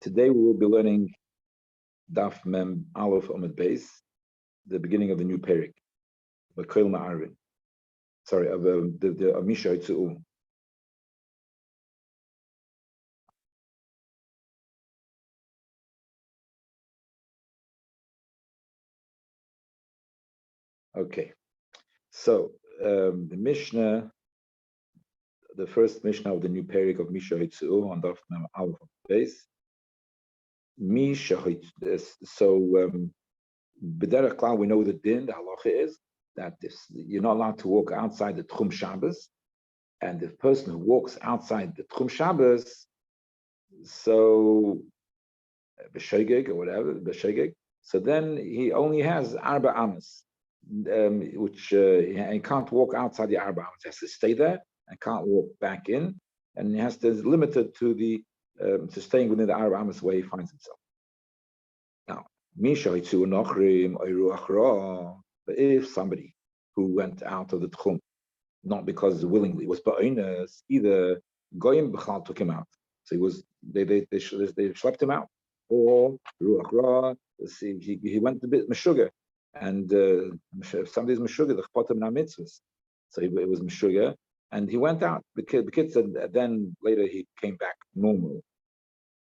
Today we will be learning Daf Mem Aleph Omid Beis, the beginning of the new Perik, Eruvin. Sorry, of the Misha Yitzu. Okay, so the Mishnah, the first Mishnah of the new Perik of Misha Yitzu on Daf Mem Aleph Omid Beis. B'derech klal, we know the din, the halacha is that you're not allowed to walk outside the Tchum Shabbos, and the person who walks outside the Tchum Shabbos, so b'shegeg or whatever, b'shegeg, so then he only has arba amas, which he can't walk outside the arba amas. He has to stay there and can't walk back in, and he has to is limited to the to staying within the arba amas where he finds himself. Now, but if somebody who went out of the tchum, not because willingly, was ba'inus, either goyim b'chal took him out, so he was they schlepped him out, or ruach ra, he went a bit meshuga, and if somebody's meshuga, the chpotim na mitzvahs, so it was meshuga, and he went out. The kid said, then later he came back normal,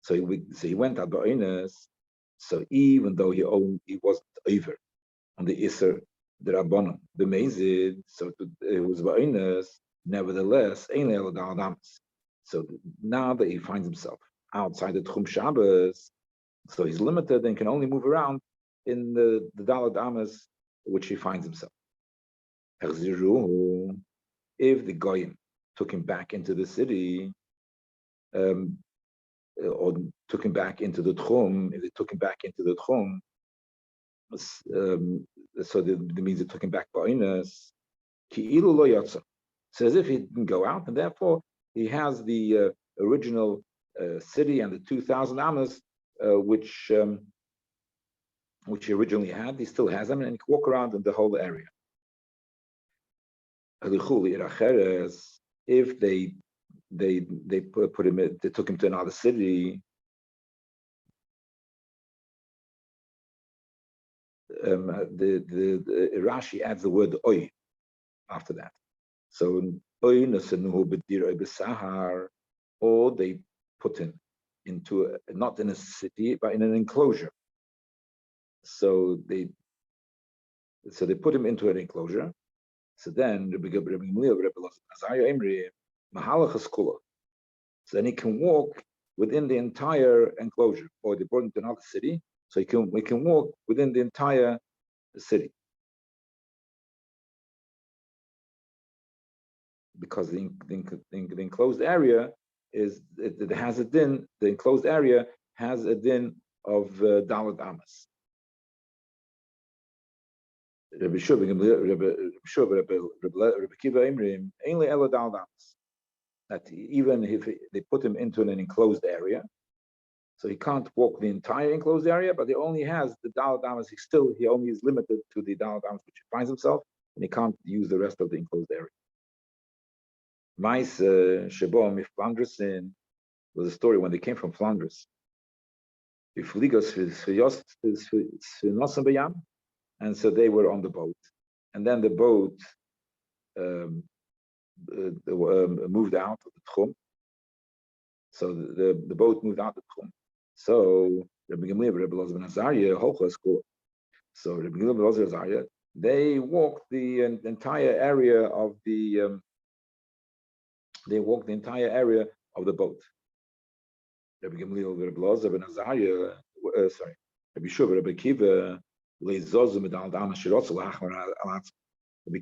so he went out ba'inus. So even though he wasn't over on the Isser, the Rabbanon, the Mezid, so it was Va'inus, nevertheless, so now that he finds himself outside the Tchum Shabbos, so he's limited and can only move around in the Dalad Amas, which he finds himself. If the Goyim took him back into the city, or took him back into the Tchum, if they took him back into the Tchum, so that means they took him back ba'inus, ki'ilu lo yotza. So as if he didn't go out, and therefore he has the original city and the 2,000 amas, which he originally had. He still has them, and he can walk around in the whole area. If they put him, they took him to another city. The Rashi adds the word oy after that. So oy nasanuhu b'diroi b'sahar, or they put him into not in a city but in an enclosure. So they put him into an enclosure. So then Rabbi so then he can walk within the entire enclosure, or they brought him to another city, so we can walk within the entire city. Because the enclosed area it has a din, the enclosed area has a din of Dalad Amas. Rabbi Kiva Imrim, ainly Ela Dalad Amas. That even if they put him into an enclosed area, so he can't walk the entire enclosed area, but he only has the Dalad Amas. He only is limited to the Dalad Amas which he finds himself, and he can't use the rest of the enclosed area. Mais Shebom if Flandresin was a story when they came from Flanders. And so they were on the boat, and then the boat moved out of the Tchum. So the boat moved out of the Tchum. So Rabbi Gamliel, Rabbi Elazar ben Azariah, so Rabbi Gamliel, Rabbi Elazar Azariah, they walked the entire area of the boat. Rabbi Gamliel, Rabbi Elazar ben Azariah, Rabbi Shuv, Rabbi Kiva, Rabbi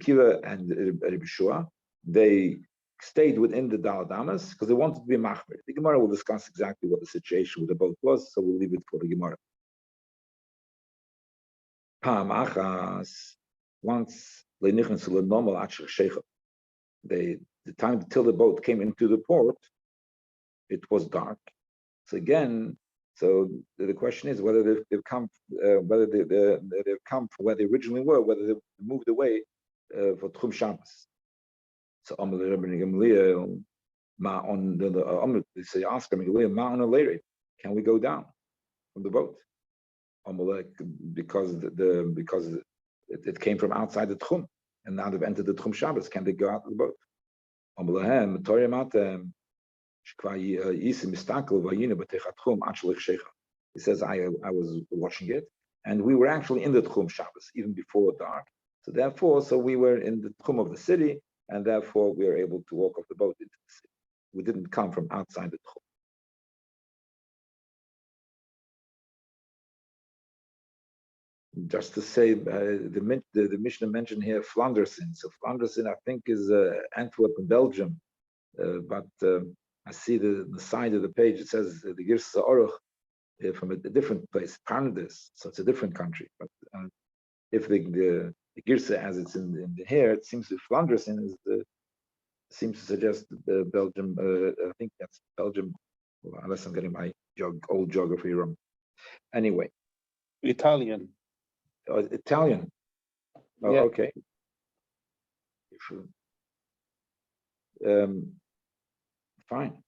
Kiva and Rabbi Shua, they stayed within the Dalad Amas because they wanted to be machmer. The Gemara will discuss exactly what the situation with the boat was, so we'll leave it for the Gemara. Once the time till the boat came into the port, it was dark. So again, so the question is whether they've come, they've come from where they originally were, whether they moved away for Tchum Shabbos. So they say, ask Rabbi Gamliel, Ma on a later. can we go down from the boat? Because it came from outside the Tchum, and now they've entered the Tchum Shabbos. Can they go out of the boat? He says, I was watching it, and we were actually in the Tchum Shabbos, even before dark. So therefore, we were in the Tchum of the city, and therefore we were able to walk off the boat into the city. We didn't come from outside the Tchum. Just to say, the Mishnah mentioned here Flandersin. So Flandersin, I think, is Antwerp in Belgium. But I see the side of the page, it says the Girsa Oroch from a different place, Parnadis. So it's a different country. But if the Girsa, as it's in here, it seems to Flandersin seems to suggest Belgium. I think that's Belgium, unless I'm getting my old geography wrong. Anyway. Italian. Italian. Oh, yeah. Okay. Fine.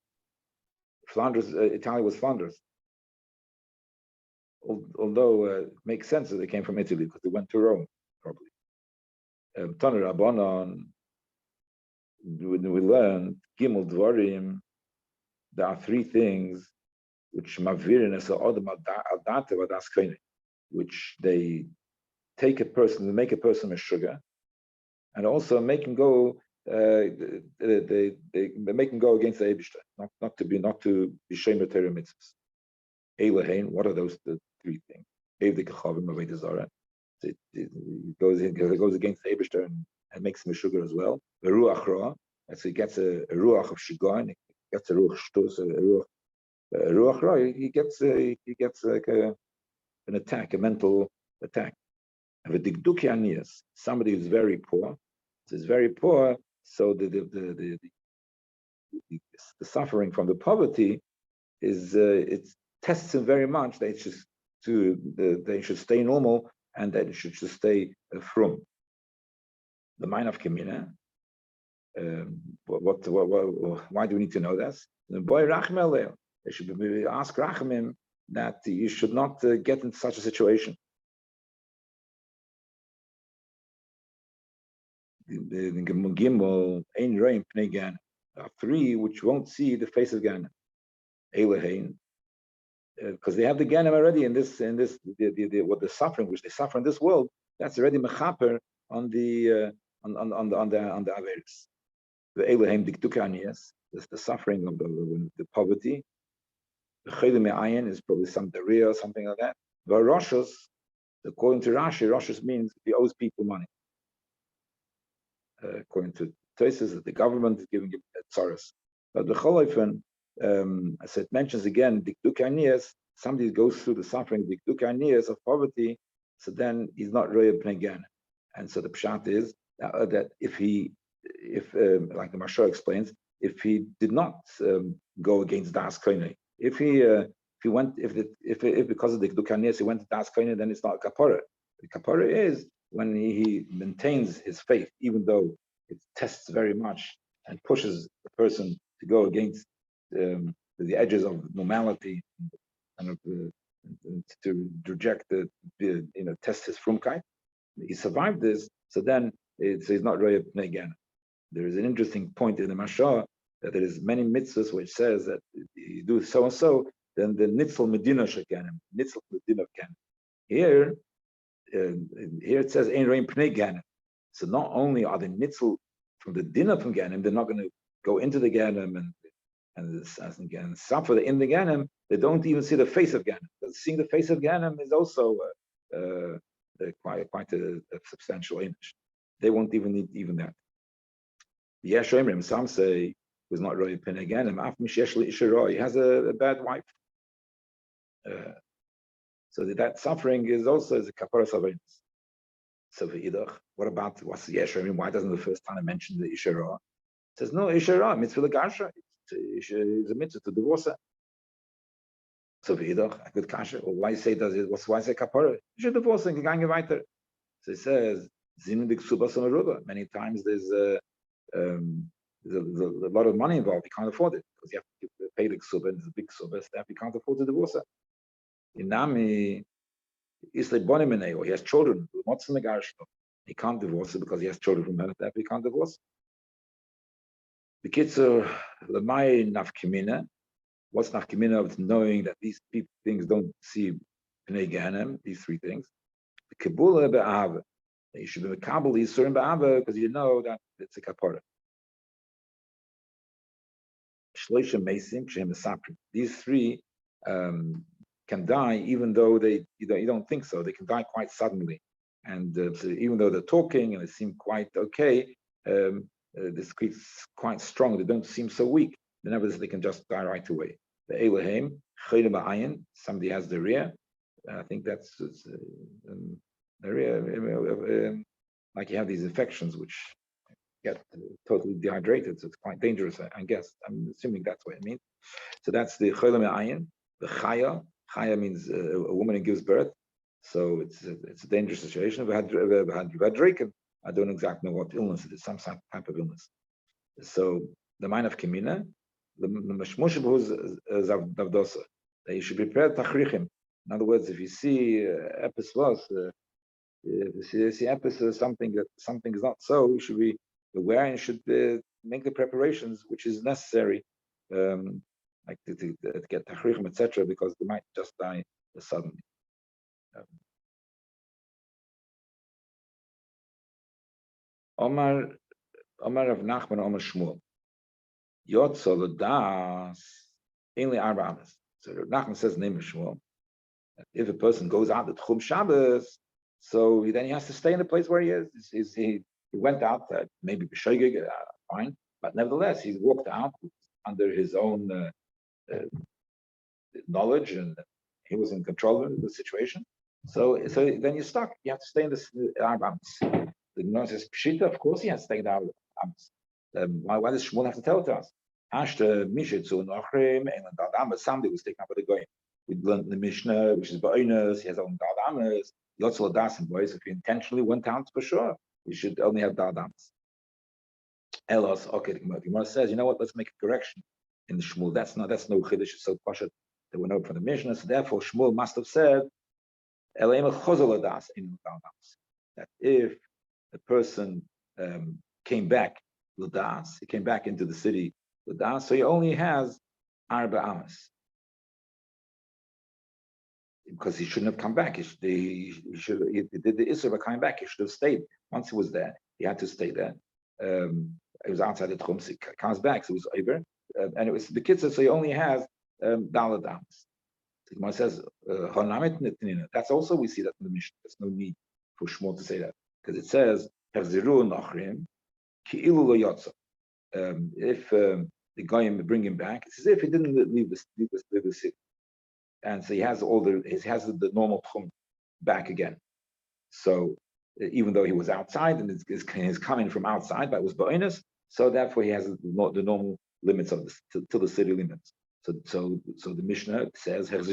Flanders, Italy was Flanders. Although it makes sense that they came from Italy because they went to Rome, probably. Taner Rabbanon, when we learned Gimel Dvarim, there are three things which Mavirin as which they take a person, they make a person a sugar, and also make him go. They make him go against the Eibishter, not to be Shemer Torah mitzvahs. Eilahein, what are those the three things? It goes against the Eibishter and makes him a sugar as well. The ruach ra, so he gets a ruach of shigon, he gets a ruach shtus, a ruach ra. He gets like an attack, a mental attack. And the digduki anias, somebody who's very poor. So he's very poor. So the suffering from the poverty is it tests him very much. They should stay normal and that it should stay from the mind of Kemina. Why do we need to know this? The boy Rachmel, they should ask Rachamim that you should not get into such a situation. The Gimel Ein Roim Pnei Gan. There are three which won't see the face of Gan. Eilahein, because they have the Ganem already in this what the suffering which they suffer in this world. That's already mechaper on the Averis. The Eilaheim Diktukanias, the suffering of the poverty. The Chedim Me'ayin is probably some diarrhea or something like that. But Roshos, according to Rashi, Roshos means he owes people money. According to Tosis, that the government is giving him tsaras. But the Cholofen, as it mentions again, Diktukanias, somebody goes through the suffering, Diktukanias of poverty, so then he's not Roya Pnegan. And so the Pshat is that if like the Mashal explains, if he did not go against Das Koine, if because of the Dukanias he went to Das Koine, then it's not a kapara. The kapara is when he maintains his faith, even though it tests very much and pushes the person to go against the edges of normality and to reject test his frumkeit. He survived this, so then he's not roya pnei gan. There is an interesting point in the Mashah that there is many mitzvahs which says that you do so and so, then the nitzel medina shekanim, nitzel medina can. Here it says ein rein pnei ganim. So not only are the nitzel from the dinner from ganim, they're not going to go into the ganim and suffer in the ganim. They don't even see the face of ganim. But seeing the face of ganim is also quite a substantial image. They won't even need even that. The Yeshomrim, some say, was not really pin again. He has a bad wife. So that suffering is also a kapara savenis. So what about what's the Yeshomrim? Why doesn't the first time mention the Ishara? It says no Ishara, mitzvah garsha. It's a mitzvah to divorce her. So a good kasha. Or why say why say kapara? You should divorce her and gang weiter. So it says many times there's a lot of money involved. You can't afford it because you have to pay chelik suba, and it's a big suba, that he can't afford to divorce her. Inami is like Bonimineo, he has children. He can't divorce her because he has children from her, that he can't divorce. The kids are Lamai Nafkimina. What's Nafkimina of knowing that these things don't see Pnei Gehenim, these three things? The Kabula Be'ava. You should be Kabul Yisurim Be'ava because you know that it's a kapara. Shloisha Mesim, Shem Saprim. These three can die even though you don't think so. They can die quite suddenly. And so even though they're talking and they seem quite okay, this is quite strong. They don't seem so weak. Nevertheless, they can just die right away. The Elohim, Chayim Ba'ayin, somebody has the rear. I think that's the rear. Like you have these infections which get totally dehydrated, so it's quite dangerous. I guess I'm assuming that's what it means. So that's the Chayim Ba'ayin. The Chaya. Chaya means a woman who gives birth. So it's a dangerous situation. We had Draken. I don't exactly know what illness it is, some type of illness. So the mind of Kimina, the Mashmushib is Davdosa. That you should be prepared tachrichim. In other words, if you see episodes, if you see episodes, something is not so, you should be aware and should make the preparations which is necessary, like to get tachrichim, etc., because they might just die suddenly. Omar of Nachman, Omar Shmuel. Yotzol das only Arba Amas. So Nachman says name of Shmuel. If a person goes out at Chum Shabbos, so then he has to stay in the place where he is. He went out, maybe b'shoigig, fine, but nevertheless he walked out under his own knowledge and he was in control of the situation. So then you're stuck. You have to stay in the Arba Amas. The Gemara says Pshita, of course he has to stay in the Arba Amas. Why does Shmuel have to tell it to us? Somebody was taken up by the goyim. We learned the Mishnah, which is Ba'onos, he has only Da'adamas. Yotzol Das and boys, if you intentionally went out, for sure, you should only have Da'adamas. Elos, okay, the Gemara says, you know what, let's make a correction in the Shmuel. That's no Chiddush, it's so Pashat. They went over from the Mishnah, so therefore Shmuel must have said, that if a person came back, he came back into the city, so he only has Arba Amas. Because he shouldn't have come back. He did the Isra of coming back. He should have stayed. Once he was there, he had to stay there. He was outside the Tchum, so he comes back, so it was over. And it was the kids, so he only has Dalad Amas. The Gemara says, that's also, we see that in the Mishnah. There's no need for Shmuel to say that. Because it says, if the Goyim bring him back, it's as if he didn't leave the city. And so he has the normal tchum back again. So even though he was outside and he's coming from outside, but it was ba'onos, so therefore he has the normal limits of to the city limits. So the Mishnah says it's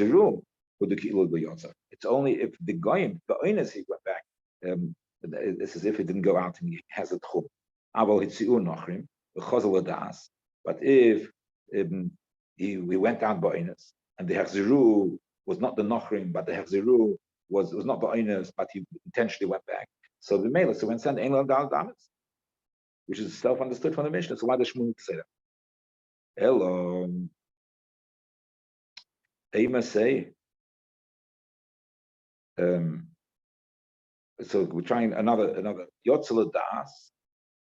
only if the goyim ba'onos he went back. It's as if he didn't go out and he has a tchum. But if he went out ba'onos, and the Hechziru was not the Nochrim, but the Hechziru was not Ba'onos, but he intentionally went back. So the Mela, so when sent Ein Dal Damas, which is self-understood from the Mishnah. So why does Shmuel say that? Hello. Ema say, so we're trying another Yotzela Das,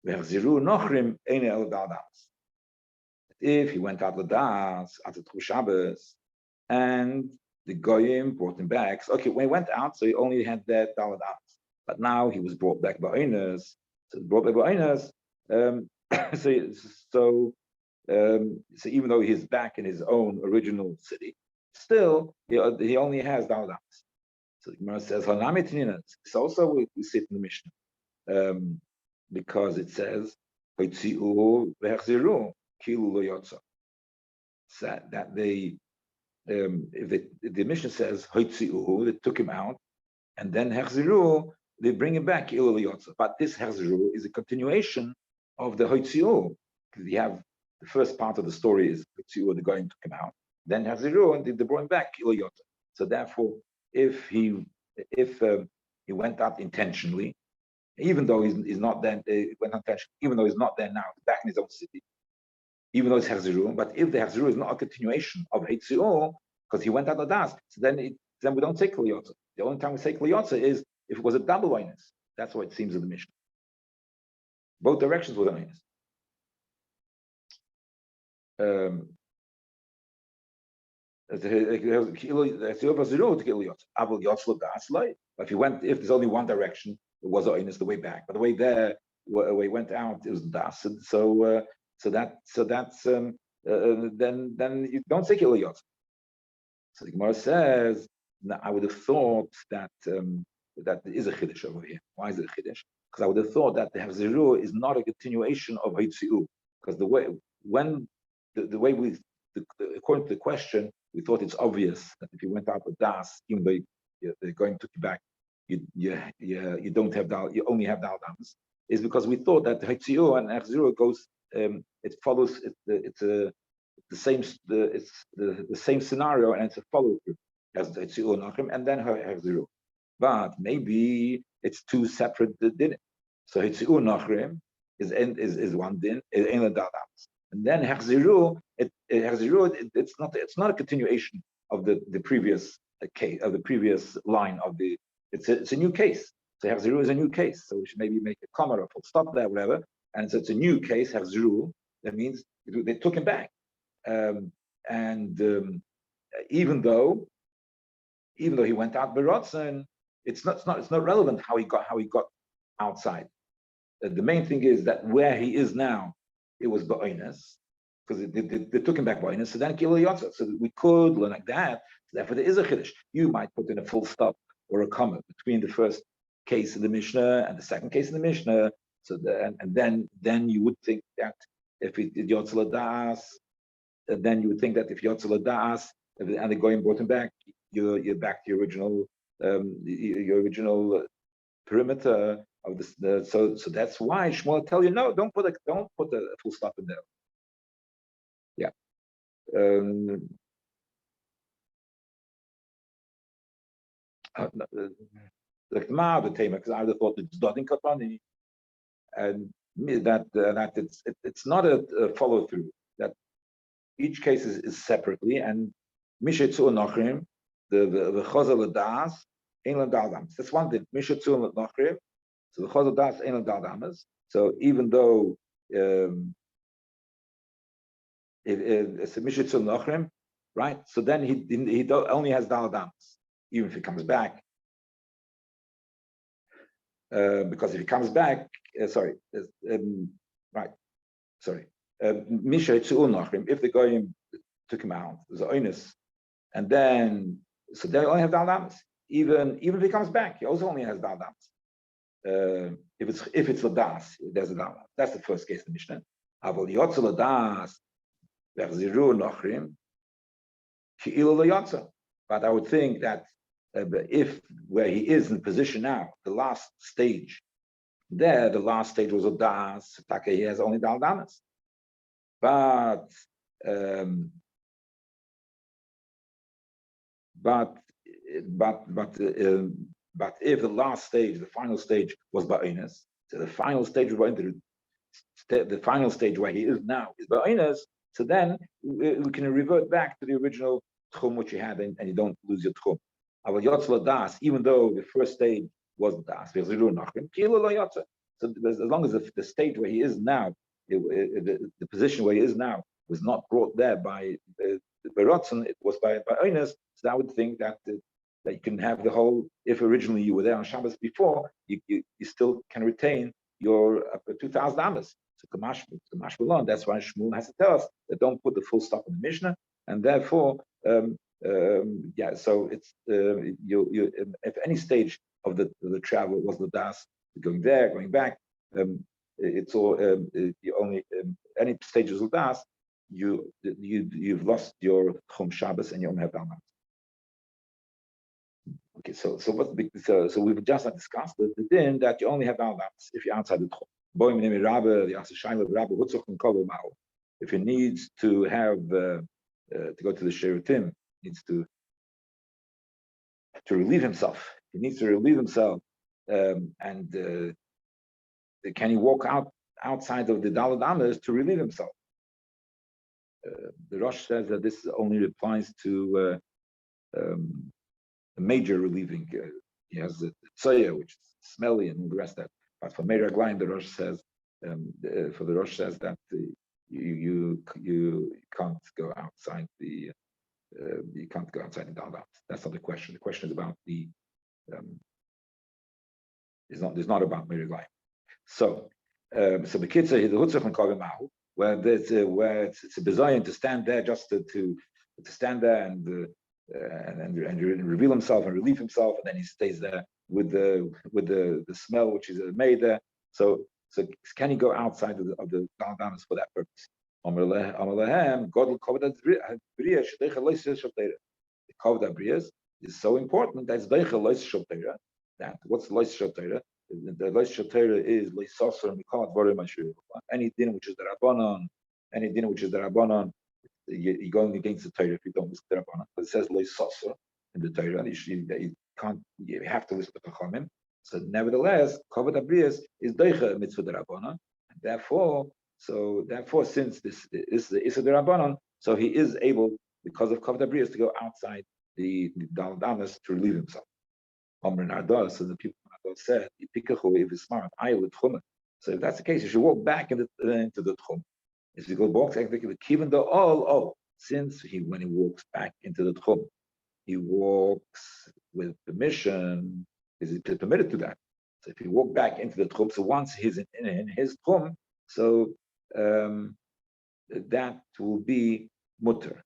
Hechziru Nochrim Ein Dal Damas. If he went out the Das, at the Shabbos, and the Goyim brought him back. So, okay, when he went out, so he only had that Dalad Amas. But now he was brought back by Oinus. So brought back by Oinus. So even though he's back in his own original city, still he only has Dalad Amas. So the Gemara says, it's also we see it in the Mishnah. Because it says, that they if the Mishnah says they took him out, and then Hechziru, they bring him back. But this Hechziru is a continuation of the Hoitziu, because you have the first part of the story is the going took him out. Then Hachziru and they brought him back. So therefore, if he went out intentionally, even though he's not there, went intentionally, even though he's not there now, back in his own city, even though it's Hachziru, but if the Hachziru is not a continuation of Hitzior, because he went out of Das, so then we don't say Kli Yotze. The only time we say Kli Yotze is if it was a double oinus. That's what it seems in the Mishnah. Both directions were the oinus. But if there's only one direction, it was oinus the way back. But the way there, where he went out, it was Das. And so that's then you don't say Kli Yotze. So the Gemara says, I would have thought that that there is a chiddush over here. Why is it a chiddush? Because I would have thought that the Hachziru is not a continuation of Hitziu. Because the way we according to the question, we thought it's obvious that if you went out with Das, even though they're going to you back, you don't have dal, you only have dal damas, is because we thought that Hitziu and Hachziru goes, it follows, it's the same scenario, and it's a follow through as Hitziu Nachrim and then Hachziru. But maybe it's two separate din. So Hitziu Nachrim is one din, is ein dal damas. And then Hachziru, it's not a continuation of the previous case, of the previous line of the. It's a new case. So Hachziru is a new case. So we should maybe make a comma or full stop there, whatever. And so it's a new case, Hachziru. That means they took him back. Even though he went out Berotzen, it's not relevant how he got outside. The main thing is that where he is now, it was ba'oinus, because they took him back ba'oinus. So then Kilo Yotza. So we could learn like that. So therefore, there is a chiddush. You might put in a full stop or a comma between the first case in the Mishnah and the second case in the Mishnah. So then you would think that if it did Yotza Das, then you would think that if Yotza Das and the Goyim brought him back, you're back to your original perimeter of this. So that's why Shmuel tell you no, don't put a full stop in there. Yeah. The Tema, because I would have thought it's Dodin Katani, and that it's not a follow through. That each case is separately, and Mishetzu Nachrim, the Chazal Das, Ein Daldams. That's one thing. Mishetzu Nachrim. So the Chazal Das Ein Daldamas. So even though it's a Mishetzu Nachrim, right? So then he only has Daldamas, even if he comes back. Because if he comes back, Mishetzu Nachrim. If the Goyim took him out, there's an onus, and then so they only have Daldamas. Even if he comes back, he also only has Daldamas. If it's Ladas, there's a Daldamas. That's the first case in the Mishnah. Aval Yotza Ladas, V'Chziru Nachrim, Ki'ilu LaYotza. But I would think that if where he is in position now, the last stage, the last stage was Ladas, Taka he has only Daldamas. But if the last stage, the final stage was Ba'inus, so the final stage the final stage where he is now is Ba'inus, so then we can revert back to the original Tchum which you had, and you don't lose your Tchum. Das, even though the first stage was Das, so as long as the stage where he is now, the position where he is now was not brought there by Berotzen, it was by Oinus, so I would think that you can have the whole, if originally you were there on Shabbos before, you still can retain your 2,000 Amas. So Kamash Balon, that's why Shmuel has to tell us that don't put the full stop in the Mishnah, and therefore, so it's if any stage of the travel was the Das, going there, going back, it's all you only any stage of the Das, you've lost your Chum Shabbos and you only have Dalmas. Okay, so we've just discussed the din that you only have Dalmas if you're outside the Chum. if he needs to have to go to the Sheratim, needs to relieve himself. He needs to relieve himself, and can he walk outside of the Daled Amas to relieve himself? The Rosh says that this only applies to a major relieving. He has the tzoya, which is smelly, and the rest of that. But for Meir Aglaim, the Rosh says, that you can't go outside the Daled Amas. That's not the question. The question is about the is not about Meir Aglaim. So the kids say the Hutzach and Kavim Mahu, where it's a bizayon to stand there, just to stand there and reveal himself and relieve himself, and then he stays there with the smell which is made there. So can he go outside of the Daled Amas for that purpose? The Kavod Abriyas is so important that it's that what's Lois Shotera? The Lois Shotera is Loisasar and Mikamat Varim Ashur. Any din which is the Rabbanon, you're going against the Torah if you don't listen to the Rabbanon. But it says Loisasar in the Torah. You have to listen to Chachamim. So nevertheless, Kavod Abriyas is Deicha mitzvah the Rabbanon. Therefore, since this is the Issa the Rabbanon, so he is able, because of Kavod Abriyas, to go outside the Daled Amas to relieve himself. So the people said, if he's smart, so if that's the case, you should walk back into the Tchum. If you go back, since when he walks back into the Tchum, he walks with permission, is he permitted to that? So if you walk back into the Tchum, so once he's in his Tchum, so that will be mutter.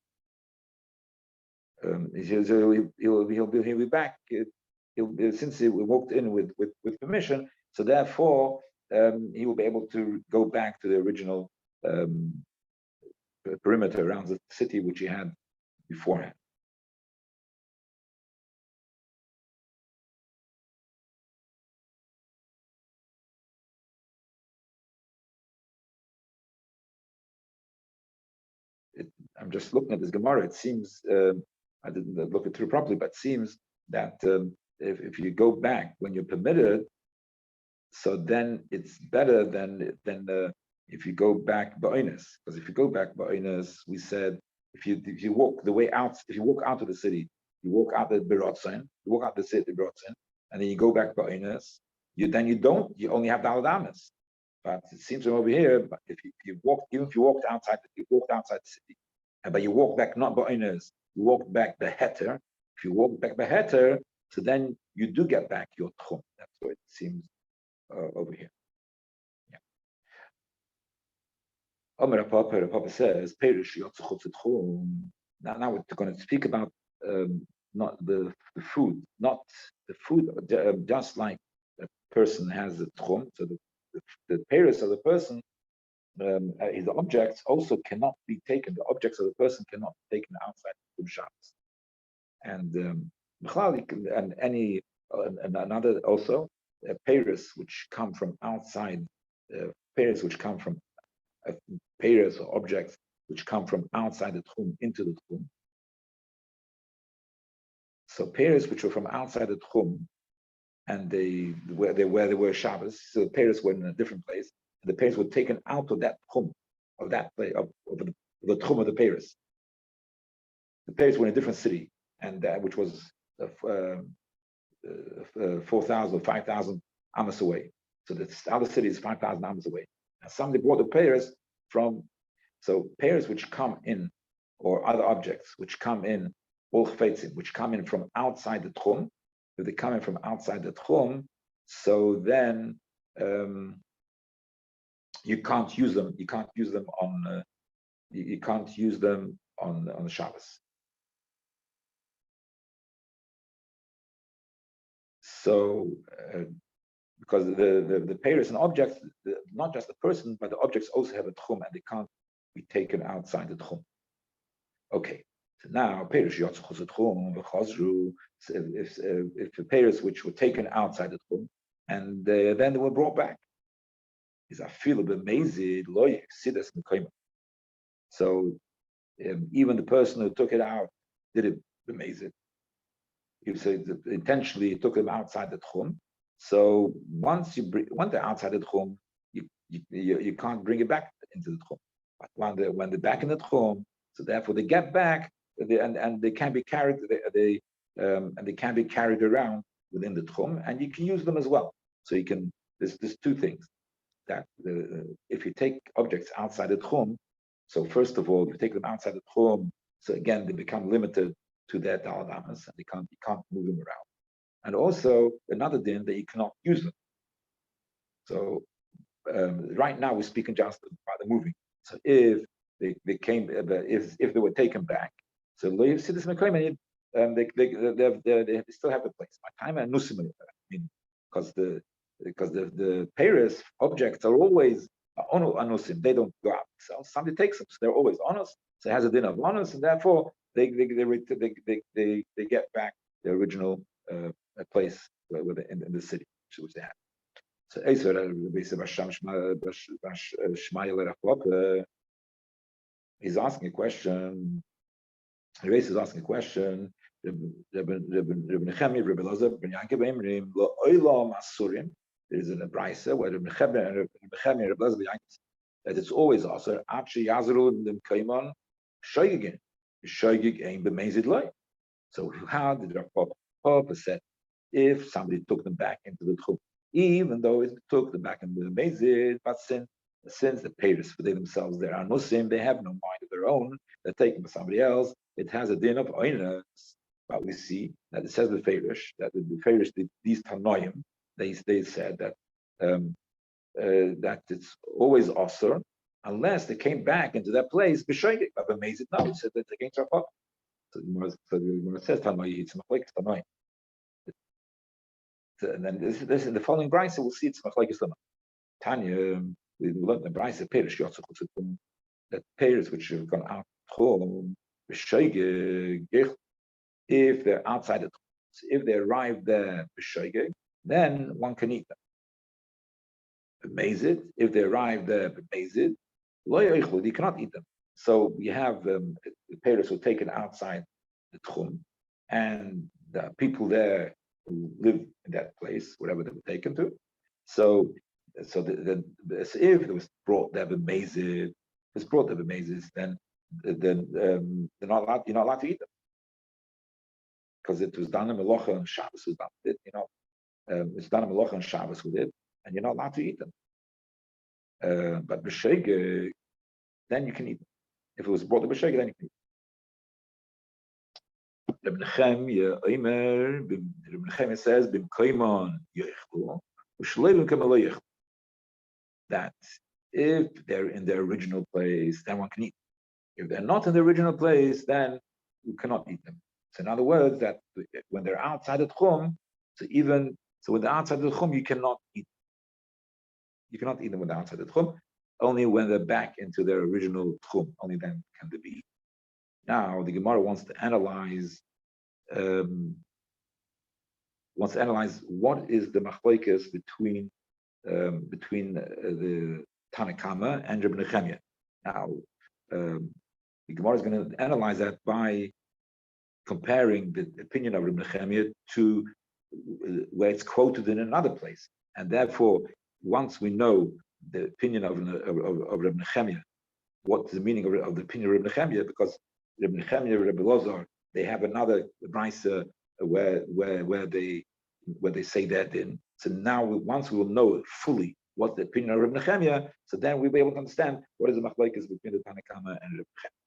He'll be back. Since he walked in with permission, so therefore he will be able to go back to the original perimeter around the city which he had beforehand. I'm just looking at this Gemara. It seems I didn't look it through properly, but it seems that if you go back when you're permitted, so then it's better than if you go back ba'onis. Because if you go back ba'onis, we said if you walk the way out, if you walk out of the city, you walk out the Berotzen, you walk out the city Berotzen, and then you go back ba'onis, you only have Daled Amas. But it seems from over here, but if you walked outside the city, but you walk back not ba'onis, you walk back beheter. If you walk back beheter, so then you do get back your tchum. That's what it seems over here. Yeah. Omer Papa says, Perish Yotzuchot Tchum. Now we're going to speak about not the food, just like a person has the tchum. So the Paris of the person, his objects also cannot be taken. The objects of the person cannot be taken outside the Shabbos. And another also Paris which come from outside, Paris which come from Paris or objects which come from outside the Tchum into the Tchum. So Paris which were from outside the Tchum, and where they were Shabbos, so the Paris were in a different place, and the Paris were taken out of that Tchum, of that place, of the Tchum of the Paris. The Paris were in a different city, and which was 4,000 or 5,000 amas away. So the other city is 5,000 amas away. And somebody brought the Paris from, so Paris which come in, or other objects which come in, which come in from outside the Tchum. If they come in from outside the Tchum, so then you can't use them. You can't use them on. You can't use them on the Shabbos. So, because the Paris and objects, not just the person, but the objects also have a tchum, and they can't be taken outside the tchum. Okay, so now Paris yotzchus tchum v'chazru. If the Paris which were taken outside the tchum, and then they were brought back, is a feel of amazing loyek sidas mekayim. So even the person who took it out did it b'mezid. You say intentionally took them outside the tchum. So once they're outside the tchum, you can't bring it back into the tchum. But when they're back in the tchum, so therefore they get back, and they can be carried, and they can be carried around within the tchum, and you can use them as well. So you can. There's two things that if you take objects outside the tchum, so first of all, if you take them outside the tchum, so again they become limited to their daladamas, and you can't move them around. And also another din that you cannot use them. So right now we're speaking just about the moving. So if they came, if they were taken back, so you see this they still have the place. My time and nusim, I mean, because the Paris objects are always anusim. They don't go out themselves. Somebody takes them, so they're always honest. So it has a din of honest, and therefore they get back the original place in the city which they have. So he's asking a question. Rabbi is asking a question. There is an Brisa where that it's always also so how did Rabbi said if somebody took them back into the tchum, even though it took them back into the mezid, but since the parents for themselves they are Muslim, they have no mind of their own, they're taken by somebody else, it has a din of oinus. But we see that it says the Farish, that the Farish, these Tanoim, they said that that it's always osur unless they came back into that place, b'shoigig, but amazing now, it said that they came to Rabbi. So the Gemara says Tanoim, it's machlekes Tanoim. And then this in the following brisa we'll see it's machlekes Tanoim. Tanya, we learned the brisa Perish Yotzuk, that Perish which have gone out home, if they're outside the if they arrive there, then one can eat them. Amazed, if they arrive there, amazed, you cannot eat them. So we have the parents who are taken outside the tchum, and the people there who live in that place, wherever they were taken to. So if it was brought there b'mezid, then they're not allowed. You're not allowed to eat them because it was done in Melocha and Shabbos was done with it. It's done in Melocha and Shabbos with it, and you're not allowed to eat them. But b'shegeg, then you can eat them. If it was brought to b'shegeg, then you can eat them. Rabbi Nechemia says, "B'mkoimon yochlu, u'shleilim kamelo yochlu." That if they're in their original place, then one can eat them. If they're not in the original place, then you cannot eat them. So in other words, that when they're outside the tchum, so when they're outside the tchum, you cannot eat them. You cannot eat them when they're outside the tchum. Only when they're back into their original tchum, only then can they be eaten. Now the Gemara wants to analyze what is the machlokes between the Tanakama and Rabbi Nechemia. Now the Gemara is going to analyze that by comparing the opinion of Rabbi Nechemia to where it's quoted in another place, and therefore once we know the opinion of Rabbi Nechemia, what's the meaning of the opinion of Rabbi Nechemia? Because Rabbi Nechemia and Rabbi Lazar, they have another brisa where they say that in. So now once we will know fully what the opinion of Rabbi Nechemia, so then we'll be able to understand what is the machlokes between the Tanakama and Rabbi Nechemia.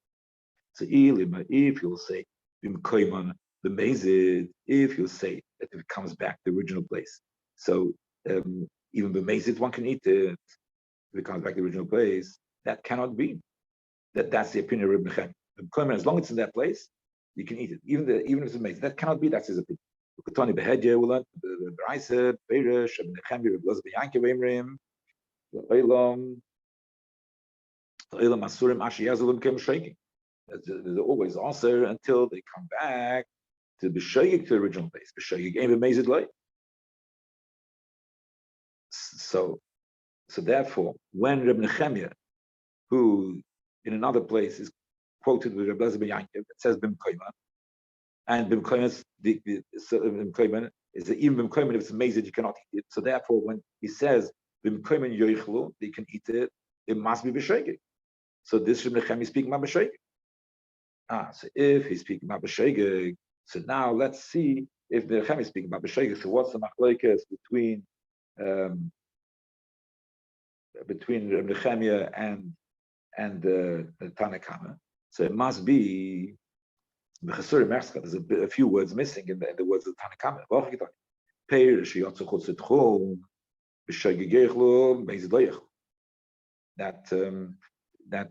So if you'll say b'mkoimon b'mezid, if you'll say that if it comes back to the original place, so even b'mezid one can eat it. If it comes back to the original place, that cannot be. That's the opinion of Rabbi Nechemia. As long as it's in that place, you can eat it. Even if it's amazing, that cannot be. That's his opinion. Ukatoni behedje ulan the Brisa Beirish Rabbi Nechemia Rabbi Lazar Yankev Emrim Olam Asurim Ashi Yazulim Kem Shaking. There's always also until they come back to the B'Shayik to the original place. B'Shayik ain't amazed light. So therefore, when Rabbi Nechemia, who in another place is quoted with Rabbi Ben Yankiv. It says b'mkoiman, and b'mkoiman is b'mkoiman is even b'mkoiman if it's amazing you cannot eat it. So therefore, when he says b'mkoiman yoichlu, they can eat it. It must be b'shegeg. So this Rabbi Nechem is speaking about b'shegeg. So if he's speaking about b'shegeg, so now let's see if the Nechem is speaking about b'shegeg. So what's the machlokes between Rabbi Nechemia and the Tanakama? So it must be there's a few words missing in the words of Tanakama. That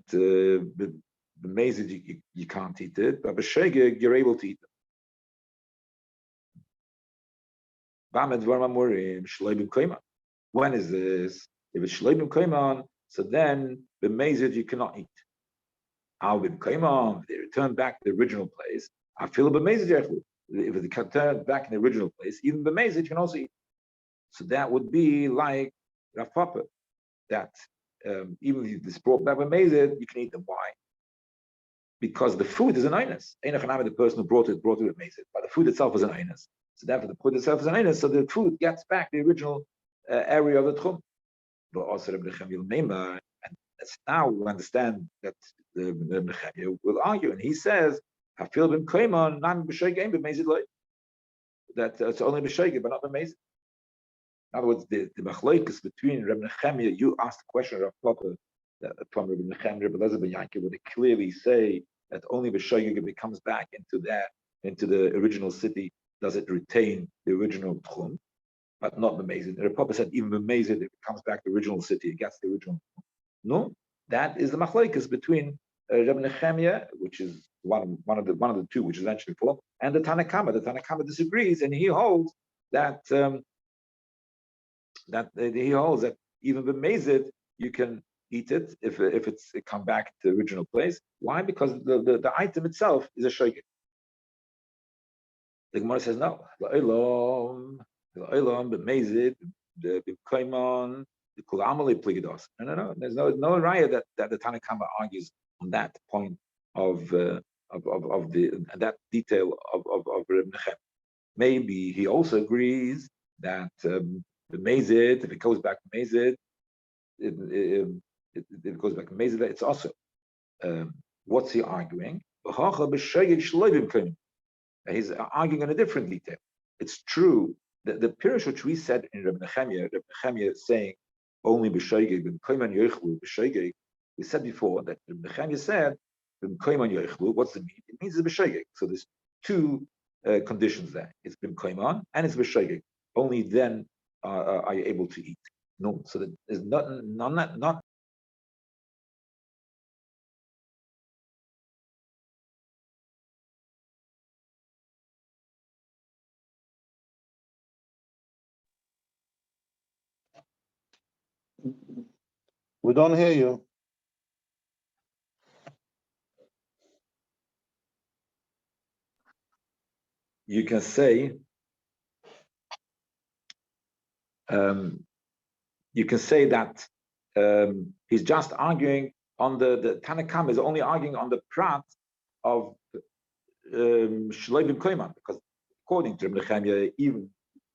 the mezid you can't eat it, but b'shegeg you're able to eat it. When is this? If it's shleibim koiman, so then the mezid you cannot eat. Al bim koiman, they return back to the original place. I feel b'mezid. If they return back in the original place, even b'mezid you can also eat. So that would be like Rav Papa, that even if it's brought back b'mezid, you can eat them. Why? Because the food is an einus. The person who brought it b'mezid, but the food itself is an einus. So therefore, the food itself is an einus. So the food gets back the original area of the tchum. But also Rabbi Nechemia, and now we understand that the Rabbi Nechemia will argue, and he says, "I feel b'm koiman, not b'shegeg, b'mezid loy." That it's only b'shegeg, but not b'mezid. In other words, the machlokes between Rabbi Nechemia, you asked the question of Papa from Rabbi Nechemia, Rabbi Elazar ben Yankov, where they clearly say that only b'shegeg if it comes back into the original city, does it retain the original tchum, but not b'mezid. The Papa said even b'mezid, if it comes back to the original city, it gets the original. No, that is the machlokes between Rabbi Nechemia, which is one of the two, which is mentioned before, and the Tanakama. The Tanakama disagrees, and he holds that even b'mezid you can eat it if it come back to the original place. Why? Because the item itself is a shogeg. The Gemara says no. La'olam b'mezid b'koiman the kol amalei pligidos. No. There's no raya that the Tanakhama argues on that point of that detail of Reb Nechem. Maybe he also agrees that the mezid, if it goes back to mezid, it goes back to mezid. It's also what's he arguing? He's arguing on a different detail. It's true that the pirush which we said in Rabbi Nechemia saying only b'shogeg, b'koiman yoichlu b'shogeg. We said before that Rabbi Nechemia said b'koiman yoichlu. What's it mean? It means it's b'shogeg. So there's two conditions there. It's b'koiman and it's b'shogeg. Only then are you able to eat. No, so there's not. We don't hear you. You can say that he's just arguing on the Tanakam is only arguing on the prat of Shleibim Koiman, because according to Rabbi Nechemia, even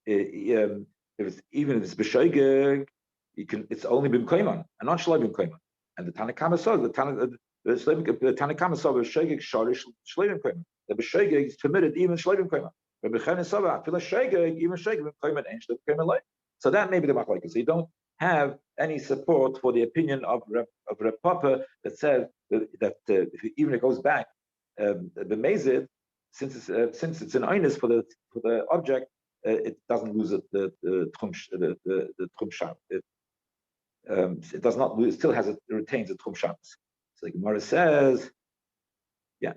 if it's b'shogeg, it's only bim Koiman and not Shleibim Koiman. And the Tanakama saw the Tanakama saw b'shogeg sharish Shleibim Koiman. The b'shogeg is permitted even Shleibim Koiman. Rabbi Nechemia saw that feel shogeg even Shleibim Koiman and Shleibim Koiman like. So that may be the machlokes. So you don't have any support for the opinion of Reb Papa that says that even if it goes back, the mezid, since it's an einus for the object, it doesn't lose the tchum sham. It does not lose. It still has it retains the tchum shams. So the Gemara says, yeah.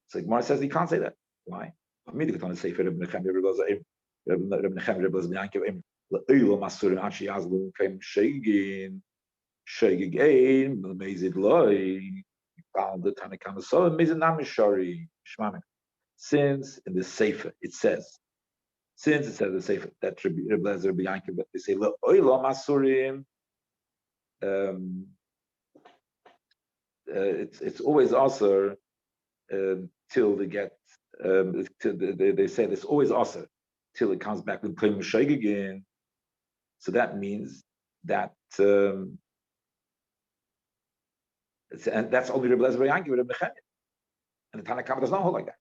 So the Gemara says you can't say that. Why? Since in the Sefer it says, the Sefer that Rabbi Yankiv, they say it's always also till they get they say it's always also till it comes back with Klim Sheg again. So that means that and that's only Rebbe Lezer Yanki with Rebbe Nechemia. And the Tanakh does not hold like that.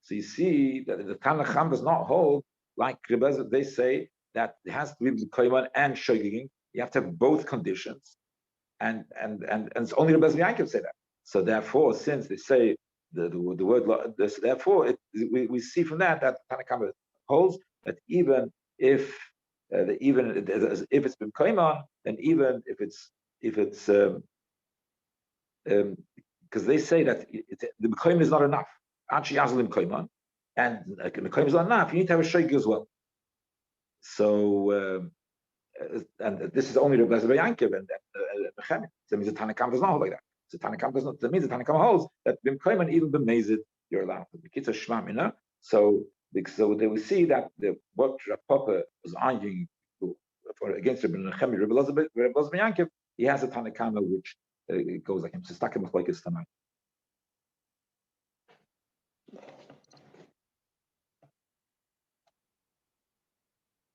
So you see that the Tanakh does not hold like Rebbe Lezer. They say that it has to be Koyman and Shogiging. You have to have both conditions, and it's only Rebbe Lezer Yanki say that. So therefore, since they say the word, therefore we see from that Tanakh holds that even if it's been Koyman, and even if it's because they say that the Mekoyim is not enough. Actually, Yazlim Koyman, and the Mekoyim is not enough. You need to have a Sheikh as well. So, and this is only Rebbe Lezer Yankiv and Nechemia. So it means the Tanakh does not hold like that. So Tanakh does not. That means the Tanakh holds that Mekoyim even b'mezid you're allowed. The Kitzur Shmam, you know. So they will see that what Rav Papa was arguing against Rebbe Nechemia, Rebbe Lezer Yankiv, he has a Tanakh which it goes like him. So stakim like his